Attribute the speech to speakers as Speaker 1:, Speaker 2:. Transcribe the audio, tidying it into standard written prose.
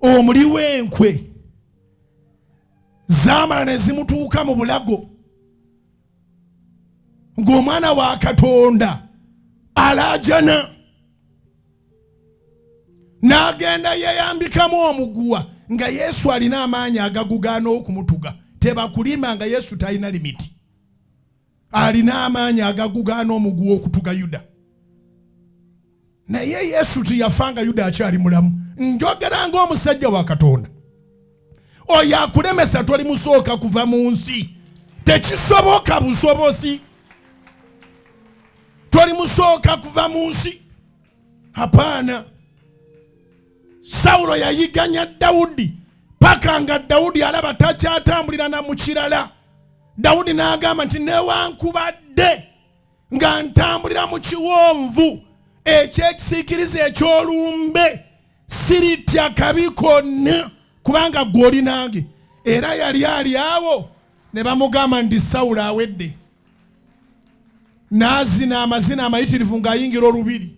Speaker 1: omuli w'enkwe zaamala ne zimutuuka mu bulago ng'omwana wa Katonda alaajana n'agenda yeeyambikamu omuguwa nga Yesu alina amaanyi agagugaana okumutuga. Tebakulima nga Yesu talina limiti, alina amaanyi agagugaana omuguwa okutuga Yuda. Naye Yesu tiyafanga Yuda akyali mulamu. Njogera ng'omusajja wa Katonda oyo akulemesa toli musooka kuva mu nsi. Tekisoboka busobosi, toli musooka kuva mu nsi. Hapana. Saulo yayiganya Dawudi paka nga Dawudi alaba takyatambulira na mu kirala. Dawudi n'agamba nti newankubadde nga ntambulira mu kiwonvu ekyekisiikiriza ekyolumbe siritya kabi konna kubanga gw'oli nange. Era yali ali awo ne bamugamba nti Saulo awedde. N'azina amazina amayitirivu ng'ayingira olubiri.